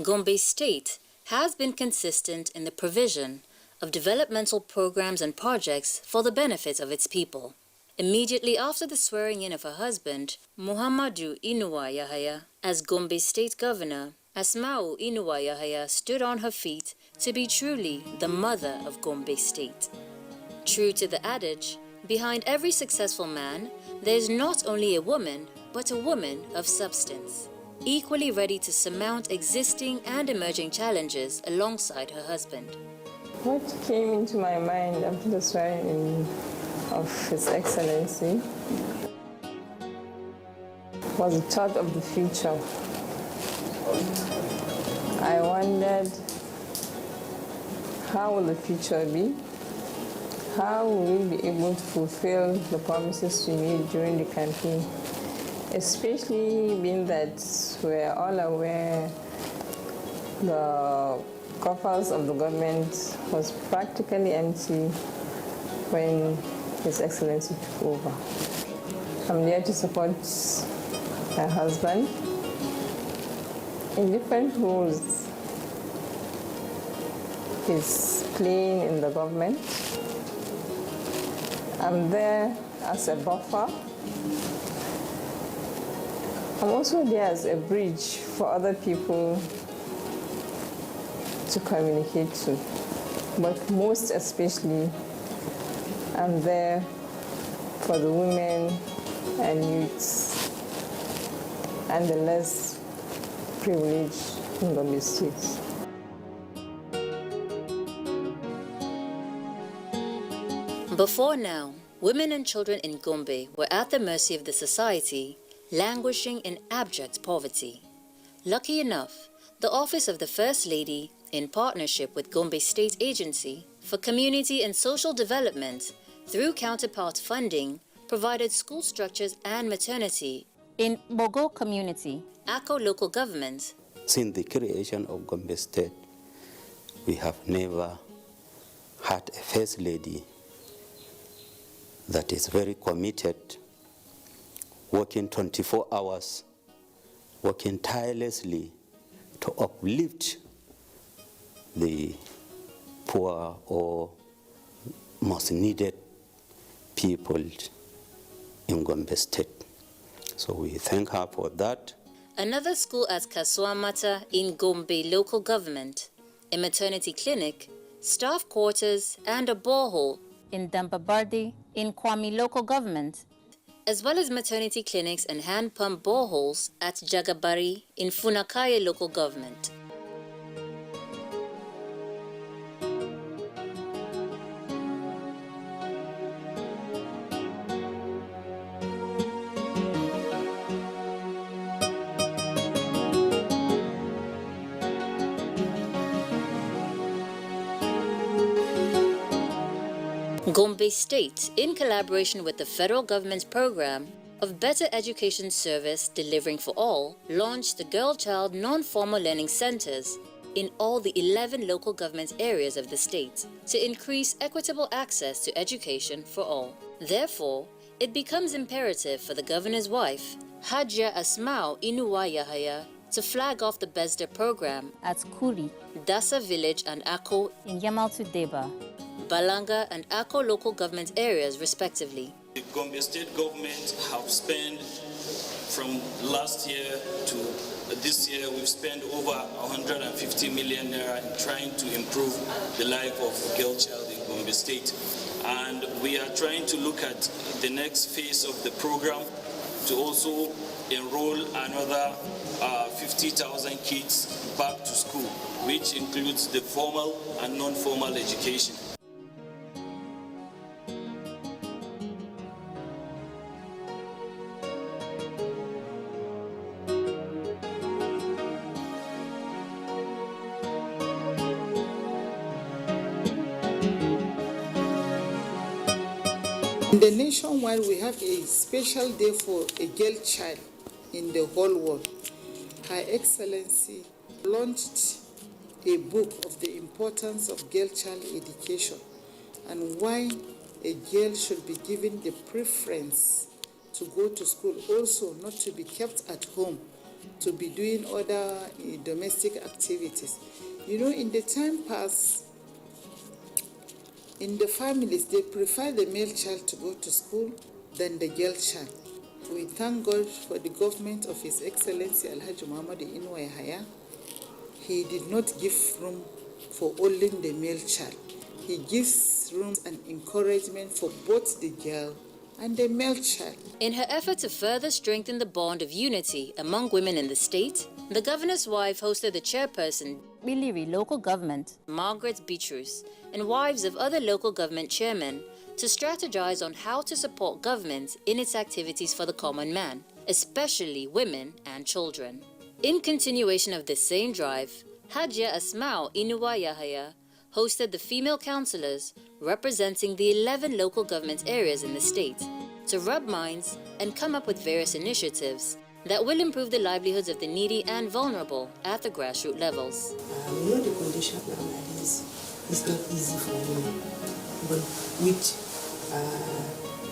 Gombe State has been consistent in the provision of developmental programs and projects for the benefit of its people. Immediately after the swearing-in of her husband, Muhammadu Inuwa Yahaya, as Gombe State Governor, Asma'u Inuwa Yahaya stood on her feet to be truly the mother of Gombe State. True to the adage, behind every successful man, there is not only a woman, but a woman of substance, equally ready to surmount existing and emerging challenges alongside her husband. What came into my mind after the swearing-in of His Excellency was a thought of the future. I wondered, how will the future be? How will we be able to fulfill the promises we made during the campaign? Especially being that we're all aware the coffers of the government was practically empty when His Excellency took over. I'm there to support my husband in different roles he's playing in the government. I'm there as a buffer. I'm also there as a bridge for other people to communicate to. But most especially, I'm there for the women and youths and the less privileged in Gombe State. Before now, women and children in Gombe were at the mercy of the society, languishing in abject poverty. Lucky enough, the Office of the First Lady, in partnership with Gombe State Agency for Community and Social Development, through counterpart funding, provided school structures and maternity in Bogo community, Ako local government. Since the creation of Gombe State, we have never had a First Lady that is very committed, working 24 hours, working tirelessly to uplift the poor or most needed people in Gombe State. So we thank her for that. Another school at Kaswamata in Gombe local government, a maternity clinic, staff quarters and a borehole in Dambabardi in Kwame local government, as well as maternity clinics and hand pump boreholes at Jagabari in Funakaye local government. Gombe State, in collaboration with the federal government's program of Better Education Service Delivering for All, launched the Girl Child Non-Formal Learning Centers in all the 11 local government areas of the state to increase equitable access to education for all. Therefore, it becomes imperative for the governor's wife, Hajiya Asma'u Inuwa Yahaya, to flag off the BESDA program at Kuri, Dasa Village and Ako in Yamaltu Deba, Balanga and Ako local government areas respectively. The Gombe State government have spent from last year to this year, we've spent over 150 million naira in trying to improve the life of girl child in Gombe State. And we are trying to look at the next phase of the program to also enroll another 50,000 kids back to school, which includes the formal and non-formal education. In the nationwide, we have a special day for a girl child in the whole world. Her Excellency launched a book of the importance of girl child education and why a girl should be given the preference to go to school, also not to be kept at home to be doing other domestic activities. You know, in the time past, in the families, they prefer the male child to go to school than the girl child. We thank God for the government of His Excellency Alhaji Muhammad Inuwa Yahaya. He did not give room for only the male child. He gives room and encouragement for both the girl and the male child. In her effort to further strengthen the bond of unity among women in the state, the governor's wife hosted the chairperson, Biliri Local Government, Margaret Beatrice, and wives of other local government chairmen to strategize on how to support government in its activities for the common man, especially women and children. In continuation of this same drive, Hajiya Asma'u Inuwa Yahaya hosted the female councillors representing the 11 local government areas in the state to rub minds and come up with various initiatives that will improve the livelihoods of the needy and vulnerable at the grassroots levels. We know the condition nowadays is not easy for women, but with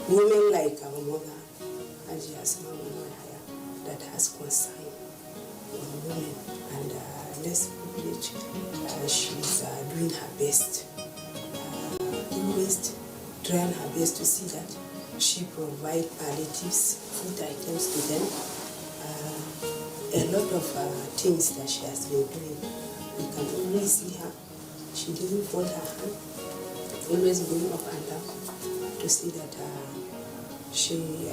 women like our mother, Hajiya Asma'u Inuwa, that has concern on women and less privileged, she's doing her best, always trying her best to see that she provides palliatives, food items to them. A lot of things that she has been doing, we can always see her. She doesn't fold her hand, always going up and down to see that she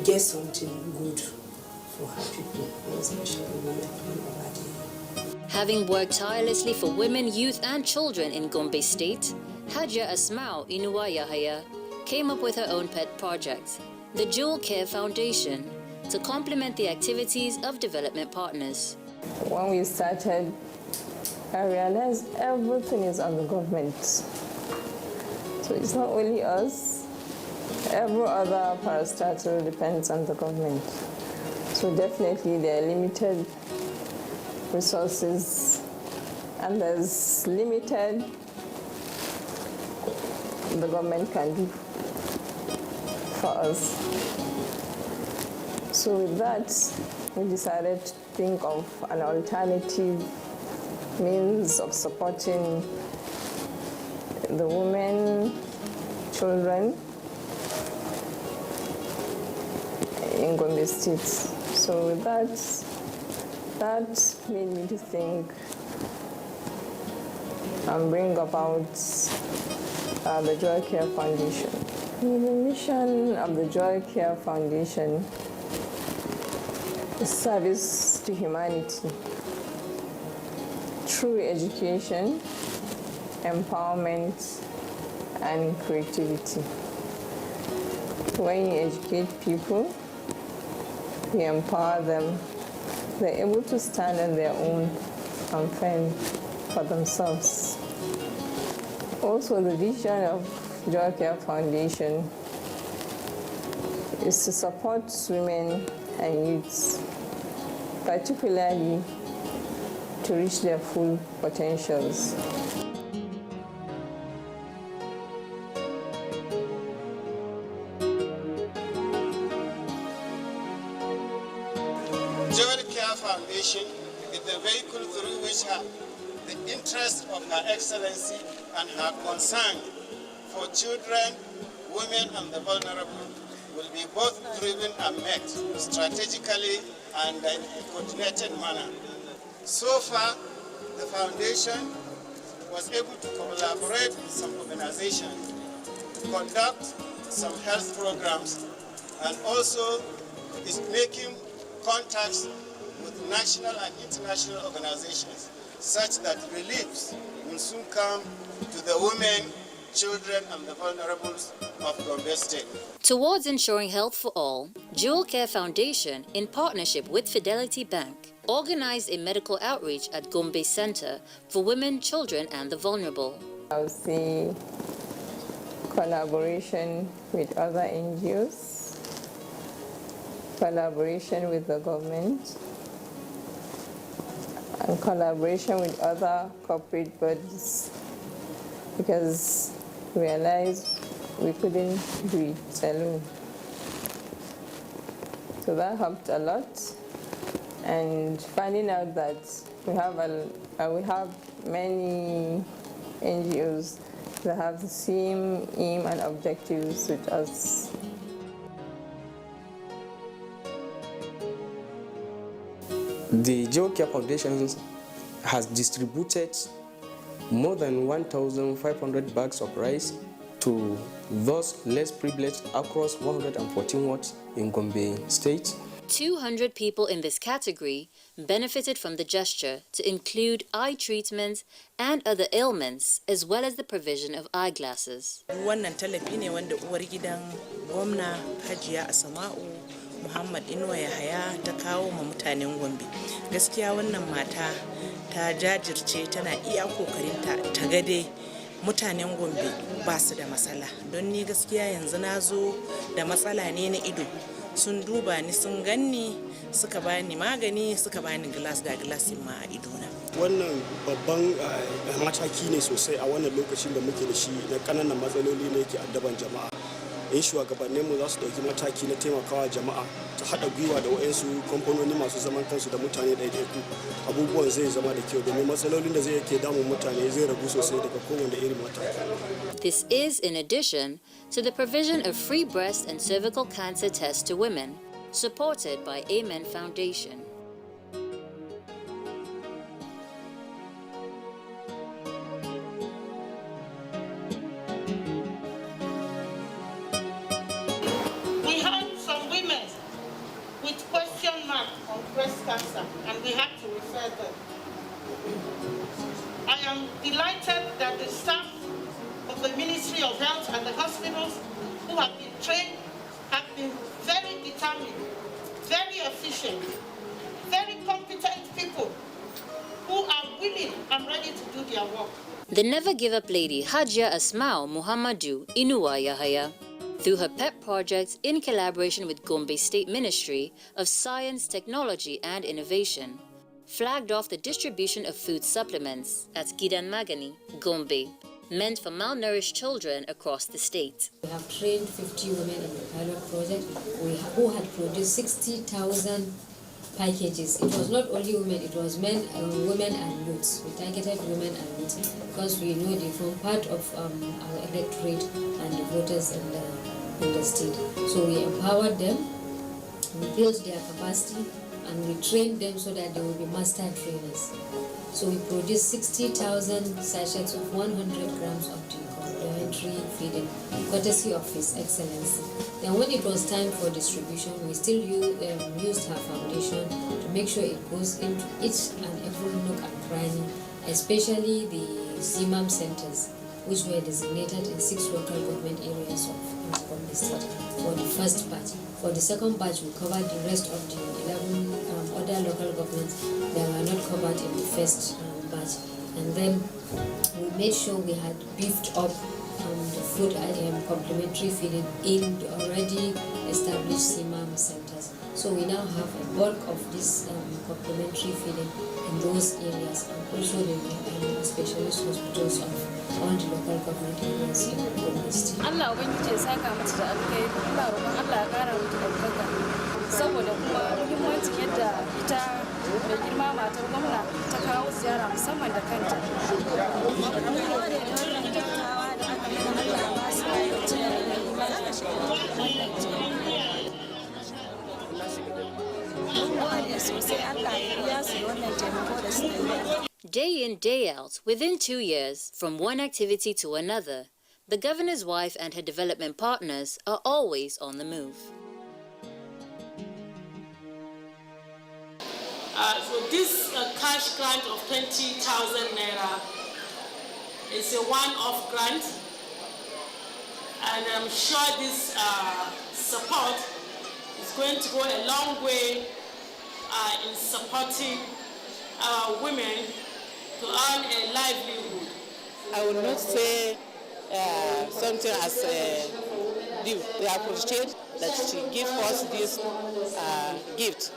gets something good for her people, especially women over there. Having worked tirelessly for women, youth and children in Gombe State, Hajiya Asma'u Inuwa Yahaya came up with her own pet project, the Jewel Care Foundation, to complement the activities of development partners. When we started, I realized everything is on the government. So it's not only us, every other parastatal depends on the government. So definitely there are limited resources and there's limited the government can do for us. So with that, we decided to think of an alternative means of supporting the women, children in Gombe State. So with that made me to think and bring about the Joy Care Foundation. The mission of the Joy Care Foundation is service to humanity through education, empowerment, and creativity. When you educate people, you empower them, they're able to stand on their own and fend for themselves. Also, the vision of Joy Care Foundation is to support women and youths, particularly to reach their full potentials. Joy Care Foundation is the vehicle through which the interest of Her Excellency and her concern for children, women, and the vulnerable will be both driven and met strategically and in a coordinated manner. So far, the foundation was able to collaborate with some organizations to conduct some health programs and also is making contacts with national and international organizations such that reliefs will soon come to the women, children, and the vulnerables of Gombe State. Towards ensuring health for all, Jewel Care Foundation, in partnership with Fidelity Bank, organized a medical outreach at Gombe Center for women, children, and the vulnerable. I would say collaboration with other NGOs, collaboration with the government, and collaboration with other corporate bodies, because we realized we couldn't do it alone. So that helped a lot. and finding out that we have many NGOs that have the same aim and objectives with us. The Geocare Foundation has distributed more than 1,500 bags of rice to those less privileged across 114 wards in Gombe State. 200 people in this category benefited from the gesture to include eye treatments and other ailments, as well as the provision of eyeglasses. Wannan tallafi ne wanda uwar gidan gwamna Hajiya Asma'u Inuwa Yahaya ta kawo ma mutanen Gombe. Gaskiya wannan mata ta jajirce tana iya kokarinta ta ga dai mutanen Gombe ba su da matsala. Don ni gaskiya yanzu na zo da matsala ne na ido. Sun duba ni sun ganni suka bani magani suka bani glass da glassin ma a idona. Wannan babban mataki ne sosai a wannan lokacin da muke da shi na kananan matsaloli ne yake addaban jama'a. In shugabanninmu za su dauki mataki na taimakawa jama'a ta haɗa gwiwa da waɗansu kamfanoni masu zaman kansu da mutane ɗaiɗaiku, abubuwan zai zama da kyau domin matsalolin da zai yake damun mutane zai ragu sosai daga kowane irin mataki. This is in addition to the provision of free breast and cervical cancer tests to women, supported by Amen Foundation. We had some women with question mark on breast cancer, and we had to refer them. I am delighted that the staff of the Ministry of Health and the hospitals who have been trained have been very determined, very efficient, very competent people who are willing and ready to do their work. The Never Give Up lady Hajiya Asma'u Inuwa Yahaya, through her PEP project in collaboration with Gombe State Ministry of Science, Technology and Innovation, flagged off the distribution of food supplements at Gidan Magani, Gombe, meant for malnourished children across the state. We have trained 50 women in the pilot project who had produced 60,000 packages. It was not only women, it was men, women and youths. We targeted women and youths because we know they form part of our electorate and the voters in the state. So we empowered them, we built their capacity, and we trained them so that they will be master trainers. So we produced 60,000 sachets of 100 grams of the complementary feeding, courtesy of His Excellency. Then when it was time for distribution, we still used her foundation to make sure it goes into each and every nook and cranny, especially the CMAM centers, which were designated in 6 local government areas of Gombe State for the first batch. For the second batch, we covered the rest of the 11 other local governments that were not covered in the first batch. And then we made sure we had beefed up the food complementary feeding in the already established CMAM centers. So we now have a bulk of this complementary feeding in those areas, and also the specialist hospitals of all the local government areas in Gombe State. Allah ubangiji ya saka mata da alkai, ina roƙon Allah ya ƙara mata ɗaukaka saboda kuma muhimmancin yadda ita mai girma matar gwamna ta kawo ziyara musamman da kanta. Day in, day out, within 2 years, from one activity to another, the governor's wife and her development partners are always on the move. So this cash grant of 20,000 naira is a one-off grant, and I'm sure this support is going to go a long way in supporting our women to earn a livelihood. I will not say something as due. We appreciate that she gives us this gift.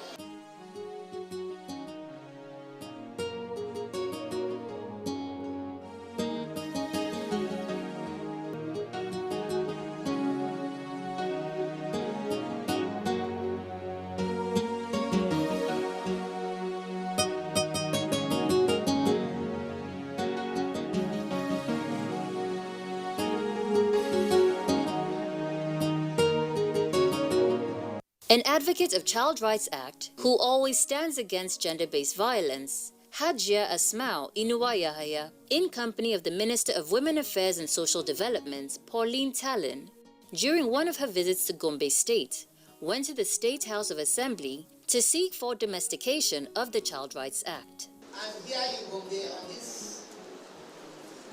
An advocate of Child Rights Act who always stands against gender-based violence, Hajiya Asma'u Inuwa Yahaya, in company of the Minister of Women Affairs and Social Development, Pauline Tallon, during one of her visits to Gombe State, went to the State House of Assembly to seek for domestication of the Child Rights Act. I'm here in Gombe on this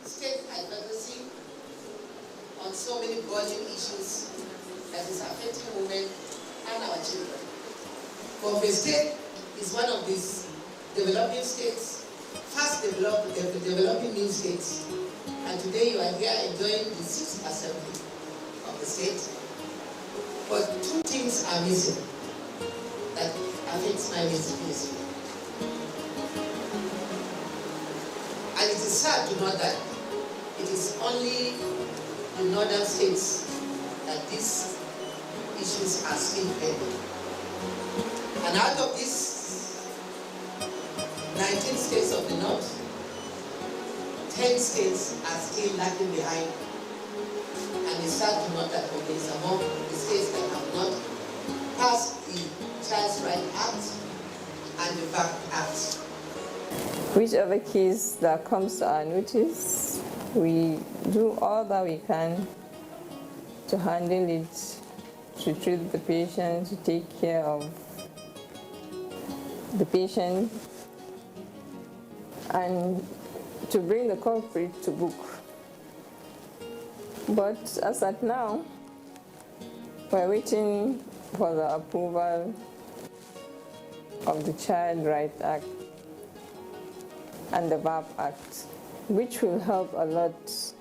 state advocacy on so many burning issues that is affecting women and our children. Gombe State is one of these developing states, fast developing new states. And today you are here enjoying the 6th assembly of the state. But two things are missing that affects my ministry. And it is sad to know that it is only the northern states that these issues are still pending. And out of these 19 states of the north, 10 states are still lagging behind. And it's sad to note that Gombe is among the states that have not passed the Child Rights Act and the VAC Act. Whichever case that comes to our notice, we do all that we can to handle it, to treat the patient, to take care of the patient, and to bring the culprit to book. But as at now, we're waiting for the approval of the Child Rights Act and the VAP Act, which will help a lot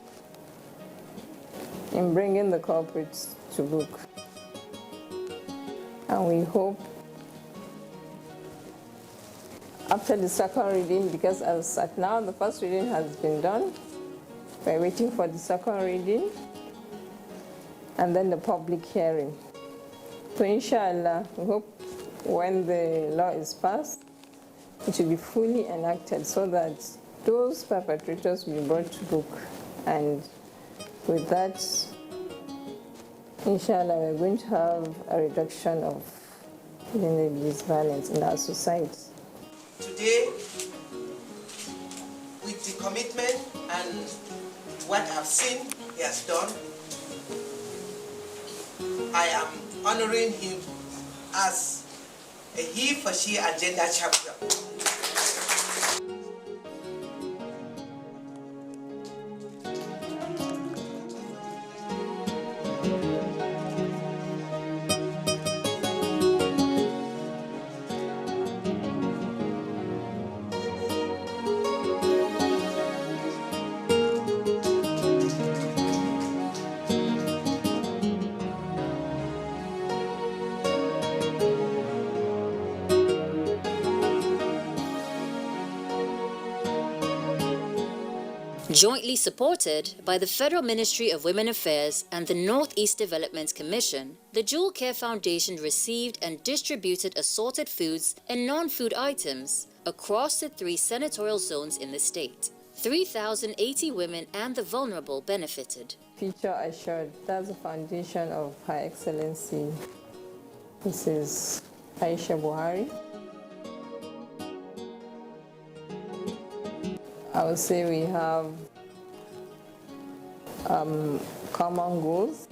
in bringing the culprits to book. And we hope after the second reading, because as at now the first reading has been done, we're waiting for the second reading and then the public hearing. So inshallah, we hope when the law is passed, it will be fully enacted so that those perpetrators will be brought to book. And with that, inshallah, we're going to have a reduction of gender-based violence in our society. Today, with the commitment and what I've seen he has done, I am honoring him as a he for she agenda chapter. Jointly supported by the Federal Ministry of Women Affairs and the Northeast Development Commission, the Jewel Care Foundation received and distributed assorted foods and non-food items across the 3 senatorial zones in the state. 3,080 women and the vulnerable benefited. Future Assured, that's the foundation of Her Excellency Mrs. Aisha Buhari. I would say we have common goals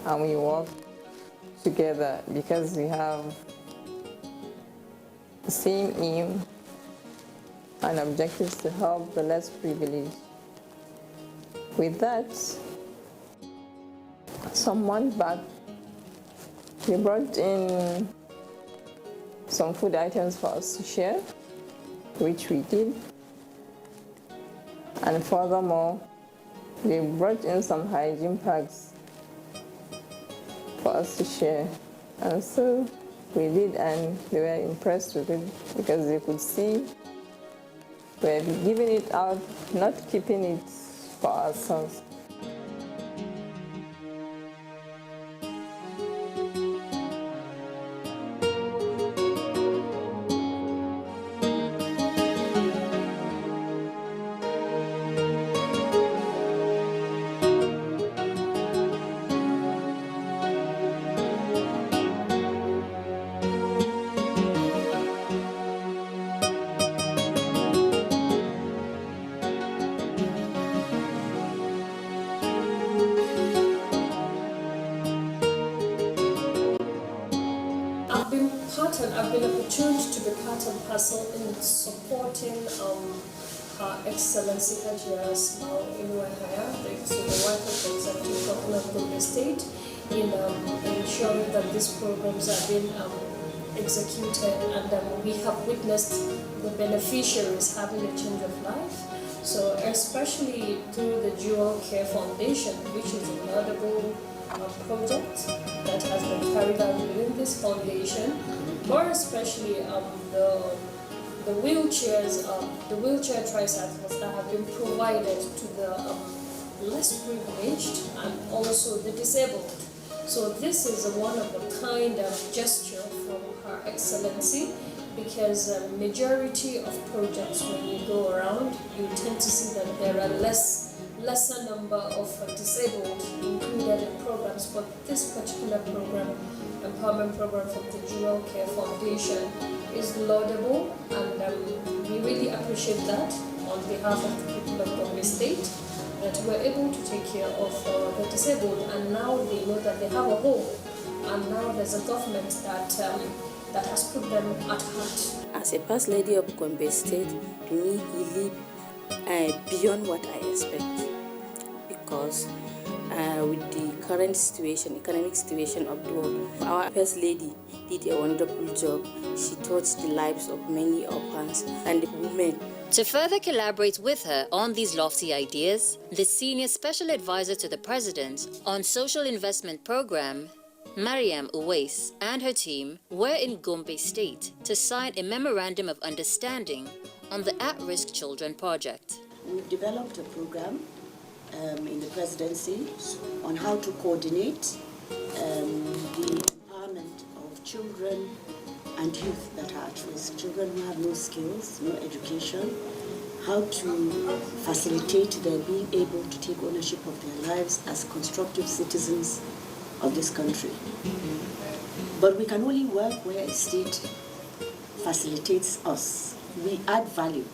and we work together because we have the same aim and objectives to help the less privileged. With that, some months back, we brought in some food items for us to share, which we did. And furthermore, we brought in some hygiene packs for us to share. And so we did, and they were impressed with it because they could see we're giving it out, not keeping it for ourselves. I've been opportuned to be part and parcel in supporting Her Excellency Hajiya Asma'u Yahaya, the wife of the Executive Governor of Gombe State, in ensuring that these programs are being executed, and we have witnessed the beneficiaries having a change of life. So especially through the Dual Care Foundation, which is a laudable project that has been carried out within this foundation, more especially the wheelchairs, the wheelchair tricycles that have been provided to the less privileged and also the disabled. So this is a one-of-a-kind gesture from Her Excellency, because majority of projects, when you go around, you tend to see that there are lesser number of disabled included in programs, but this particular program, empowerment program from the Dual Care Foundation, is laudable, and we really appreciate that on behalf of the people of Gombe State, that we're able to take care of the disabled, and now they know that they have a home, and now there's a government that has put them at heart. As a past lady of Gombe State, to me, he lived beyond what I expect, because with the current situation, economic situation of the world, our first lady did a wonderful job. She touched the lives of many orphans and women. To further collaborate with her on these lofty ideas, the Senior Special Advisor to the President on Social Investment Program, Mariam Uwais, and her team were in Gombe State to sign a Memorandum of Understanding on the At-Risk Children Project. We've developed a program in the presidency on how to coordinate the empowerment of children and youth that are at risk, children who have no skills, no education, how to facilitate their being able to take ownership of their lives as constructive citizens of this country. But we can only work where a state facilitates us. We add value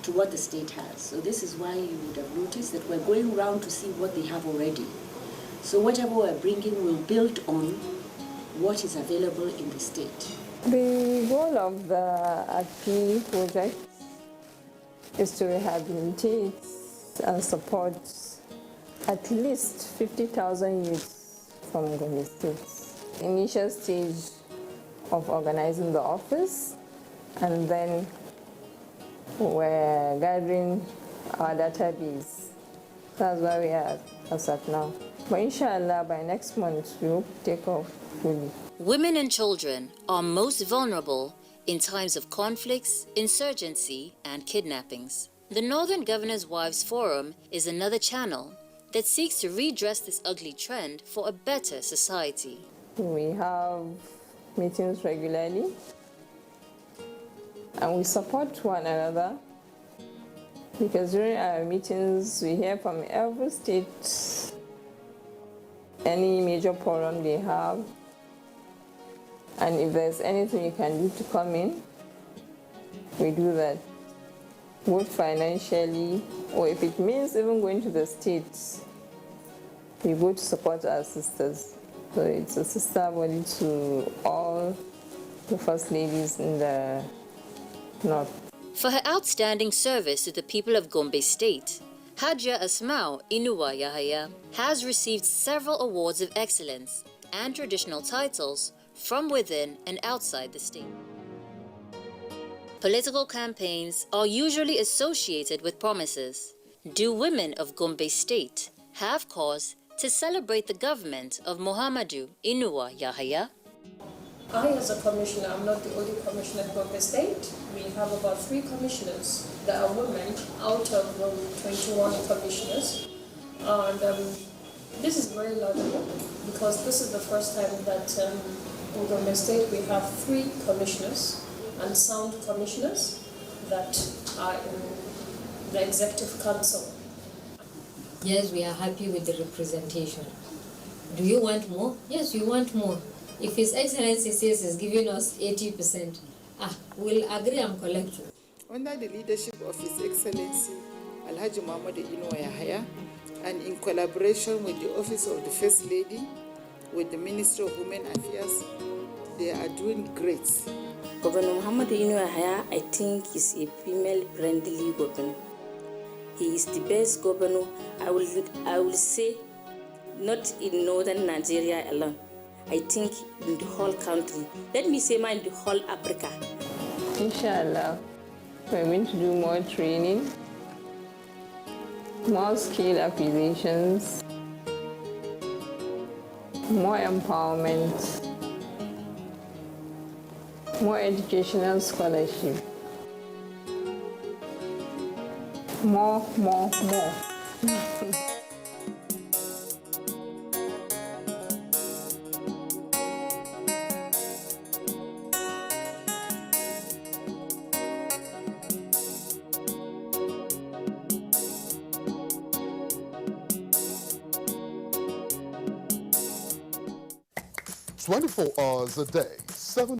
to what the state has. So this is why you would have noticed that we're going around to see what they have already. So whatever we're bringing will build on what is available in the state. The goal of the API project is to rehabilitate and support at least 50,000 youths from Gombe State. Initial stage of organizing the office, and then we're gathering our database. That's where we are as at now. But inshallah, by next month, we hope to take off fully. Women and children are most vulnerable in times of conflicts, insurgency, and kidnappings. The Northern Governors' Wives Forum is another channel that seeks to redress this ugly trend for a better society. We have meetings regularly, and we support one another, because during our meetings we hear from every state any major problem they have, and if there's anything you can do to come in, we do that, both financially, or if it means even going to the states, we go to support our sisters. So it's a sister body to all the first ladies in the North. For her outstanding service to the people of Gombe State, Hajiya Asma'u Inuwa Yahaya has received several awards of excellence and traditional titles from within and outside the state. Political campaigns are usually associated with promises. Do women of Gombe State have cause to celebrate the government of Muhammadu Inuwa Yahaya? I, as a commissioner, I'm not the only commissioner in Gombe State. We have about 3 commissioners that are women out of 21 commissioners. And this is very laudable, because this is the first time that in Gombe State we have 3 commissioners and sound commissioners that are in the Executive Council. Yes, we are happy with the representation. Do you want more? Yes, we want more. If His Excellency says he's giving us 80%, we'll agree and collect. Under the leadership of His Excellency Alhaji Muhammadu Inuwa Yahaya, and in collaboration with the Office of the First Lady, with the Ministry of Women Affairs, They are doing great. Governor Muhammad Yahaya, I think, is a female-friendly governor. He is the best governor, I will say, not in northern Nigeria alone. I think in the whole country. Let me say, in the whole Africa. Inshallah, we're going to do more training, more skill acquisitions, more empowerment, more educational scholarship, more. "24 hours a day,